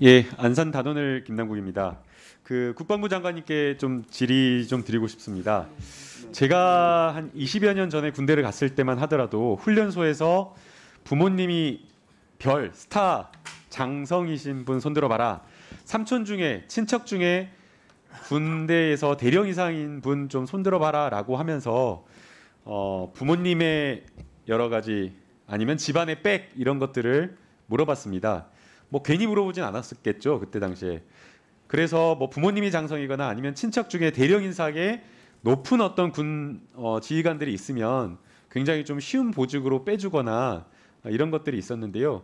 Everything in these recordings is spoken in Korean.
예, 안산 단원을 김남국입니다. 그 국방부 장관님께 좀 질의 좀 드리고 싶습니다. 제가 한 20여 년 전에 군대를 갔을 때만 하더라도 훈련소에서 부모님이 별, 스타, 장성이신 분 손들어 봐라. 삼촌 중에 친척 중에 군대에서 대령 이상인 분 좀 손들어 봐라라고 하면서 부모님의 여러 가지 아니면 집안의 백 이런 것들을 물어봤습니다. 뭐 괜히 물어보진 않았었겠죠 그때 당시에. 그래서 뭐 부모님이 장성이거나 아니면 친척 중에 대령 인사계 높은 어떤 군 지휘관들이 있으면 굉장히 좀 쉬운 보직으로 빼주거나 이런 것들이 있었는데요.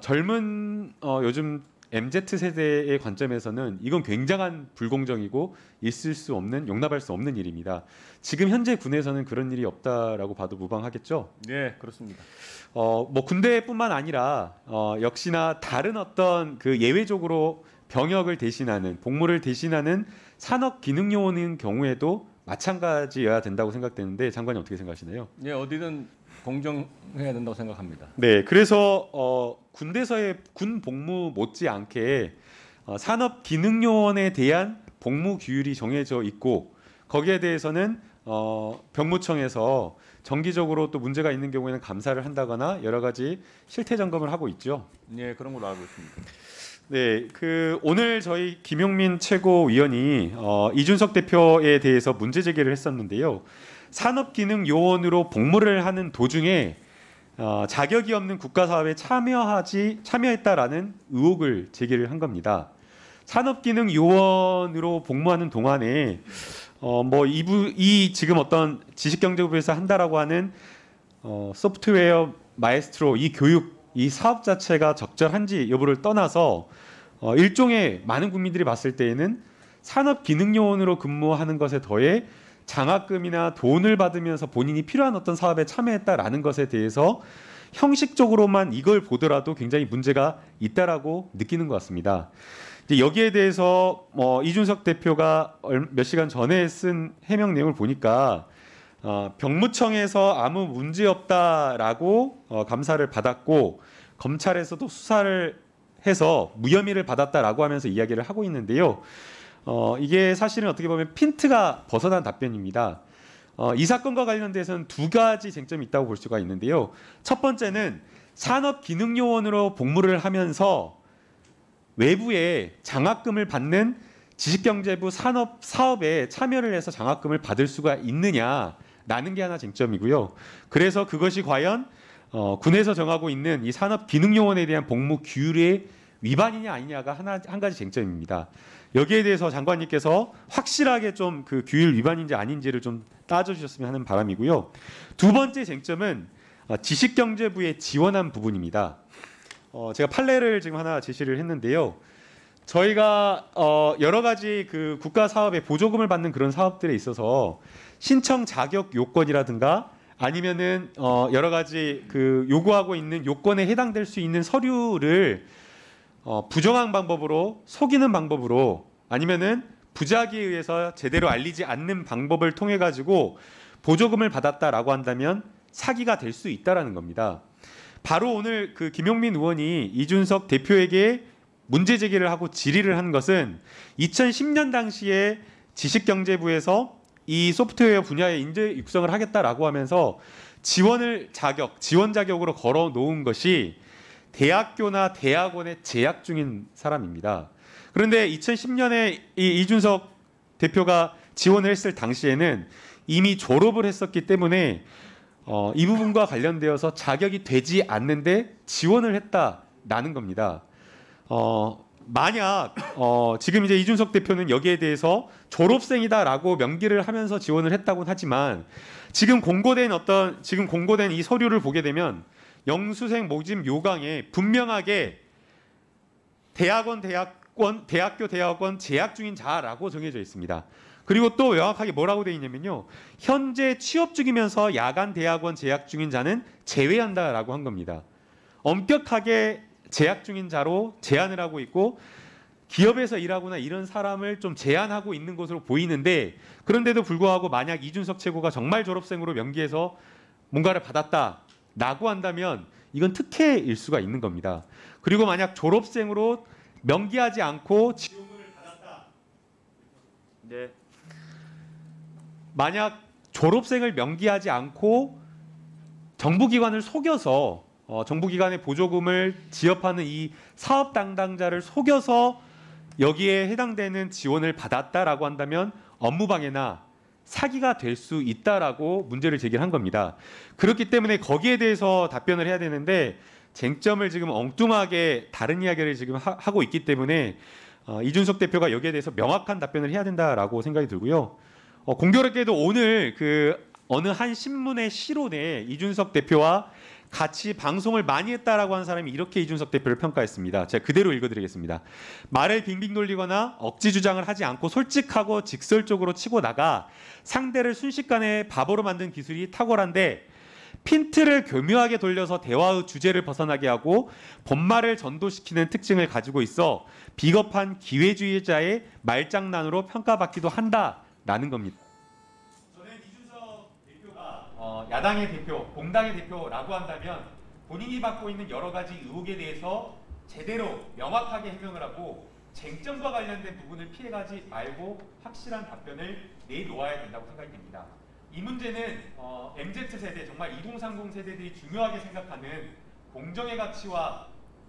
젊은 요즘 MZ 세대의 관점에서는 이건 굉장한 불공정이고 있을 수 없는 용납할 수 없는 일입니다. 지금 현재 군에서는 그런 일이 없다라고 봐도 무방하겠죠. 네, 그렇습니다. 뭐 군대뿐만 아니라 역시나 다른 어떤 그 예외적으로 병역을 대신하는 복무를 대신하는 산업기능요원인 경우에도 마찬가지여야 된다고 생각되는데 장관님 어떻게 생각하시나요? 네, 어디든 공정해야 된다고 생각합니다. 네, 그래서 군대에서의 군 복무 못지않게 산업기능요원에 대한 복무 규율이 정해져 있고 거기에 대해서는 병무청에서 정기적으로 또 문제가 있는 경우에는 감사를 한다거나 여러 가지 실태 점검을 하고 있죠. 네, 그런 걸로 알고 있습니다. 네, 그 오늘 저희 김용민 최고위원이 이준석 대표에 대해서 문제 제기를 했었는데요. 산업기능요원으로 복무를 하는 도중에 자격이 없는 국가사업에 참여했다라는 의혹을 제기를 한 겁니다. 산업기능요원으로 복무하는 동안에 뭐 이 지금 어떤 지식경제부에서 한다라고 하는 소프트웨어 마에스트로 이 교육 이 사업 자체가 적절한지 여부를 떠나서 일종의 많은 국민들이 봤을 때에는 산업기능요원으로 근무하는 것에 더해 장학금이나 돈을 받으면서 본인이 필요한 어떤 사업에 참여했다라는 것에 대해서 형식적으로만 이걸 보더라도 굉장히 문제가 있다라고 느끼는 것 같습니다. 이제 여기에 대해서 이준석 대표가 몇 시간 전에 쓴 해명 내용을 보니까 병무청에서 아무 문제 없다라고 감사를 받았고 검찰에서도 수사를 해서 무혐의를 받았다라고 하면서 이야기를 하고 있는데요. 이게 사실은 어떻게 보면 핀트가 벗어난 답변입니다. 이 사건과 관련돼서는 두 가지 쟁점이 있다고 볼 수가 있는데요. 첫 번째는 산업기능요원으로 복무를 하면서 외부에 장학금을 받는 지식경제부 산업사업에 참여를 해서 장학금을 받을 수가 있느냐라는 게 하나 쟁점이고요. 그래서 그것이 과연 군에서 정하고 있는 이 산업기능요원에 대한 복무 규율의 위반이냐 아니냐가 한 가지 쟁점입니다. 여기에 대해서 장관님께서 확실하게 좀 그 규율 위반인지 아닌지를 좀 따져주셨으면 하는 바람이고요. 두 번째 쟁점은 지식경제부에 지원한 부분입니다. 제가 판례를 지금 하나 제시를 했는데요. 저희가 여러 가지 그 국가 사업에 보조금을 받는 그런 사업들에 있어서 신청 자격 요건이라든가 아니면은 여러 가지 그 요구하고 있는 요건에 해당될 수 있는 서류를 부정한 방법으로 속이는 방법으로 아니면은 부작위에 의해서 제대로 알리지 않는 방법을 통해 가지고 보조금을 받았다라고 한다면 사기가 될 수 있다라는 겁니다. 바로 오늘 그 김용민 의원이 이준석 대표에게 문제 제기를 하고 질의를 한 것은 2010년 당시에 지식경제부에서 이 소프트웨어 분야의 인재 육성을 하겠다라고 하면서 지원 자격으로 걸어 놓은 것이 대학교나 대학원에 재학 중인 사람입니다. 그런데 2010년에 이준석 대표가 지원을 했을 당시에는 이미 졸업을 했었기 때문에 이 부분과 관련되어서 자격이 되지 않는데 지원을 했다라는 겁니다. 만약 지금 이제 이준석 대표는 여기에 대해서 졸업생이다라고 명기를 하면서 지원을 했다고는 하지만 지금 공고된 이 서류를 보게 되면 영수생 모집 요강에 분명하게 대학교 대학원 재학 중인 자라고 정해져 있습니다. 그리고 또 명확하게 뭐라고 되어 있냐면요. 현재 취업 중이면서 야간 대학원 재학 중인 자는 제외한다라고 한 겁니다. 엄격하게 재학 중인 자로 제한을 하고 있고 기업에서 일하거나 이런 사람을 좀 제한하고 있는 것으로 보이는데 그런데도 불구하고 만약 이준석 최고가 정말 졸업생으로 명기해서 뭔가를 받았다라고 한다면 이건 특혜일 수가 있는 겁니다. 그리고 만약 졸업생으로 명기하지 않고 네. 만약 졸업생을 명기하지 않고 정부기관을 속여서 정부기관의 보조금을 지업하는 이 사업 담당자를 속여서 여기에 해당되는 지원을 받았다라고 한다면 업무방해나 사기가 될 수 있다라고 문제를 제기한 겁니다. 그렇기 때문에 거기에 대해서 답변을 해야 되는데 쟁점을 지금 엉뚱하게 다른 이야기를 지금 하고 있기 때문에 이준석 대표가 여기에 대해서 명확한 답변을 해야 된다라고 생각이 들고요. 공교롭게도 오늘 그 어느 한 신문의 시론에 이준석 대표와 같이 방송을 많이 했다라고 하는 사람이 이렇게 이준석 대표를 평가했습니다. 제가 그대로 읽어드리겠습니다. 말을 빙빙 돌리거나 억지 주장을 하지 않고 솔직하고 직설적으로 치고 나가 상대를 순식간에 바보로 만든 기술이 탁월한데 핀트를 교묘하게 돌려서 대화의 주제를 벗어나게 하고 본말을 전도시키는 특징을 가지고 있어 비겁한 기회주의자의 말장난으로 평가받기도 한다라는 겁니다. 저는 이준석 대표가 야당의 대표, 공당의 대표라고 한다면 본인이 받고 있는 여러 가지 의혹에 대해서 제대로 명확하게 해명을 하고 쟁점과 관련된 부분을 피해가지 말고 확실한 답변을 내놓아야 된다고 생각이 됩니다. 이 문제는 MZ세대, 정말 2030 세대들이 중요하게 생각하는 공정의 가치와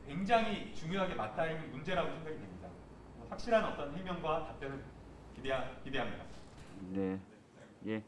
굉장히 중요하게 맞닿는 문제라고 생각이 됩니다. 확실한 어떤 해명과 답변을 기대합니다. 네. 예.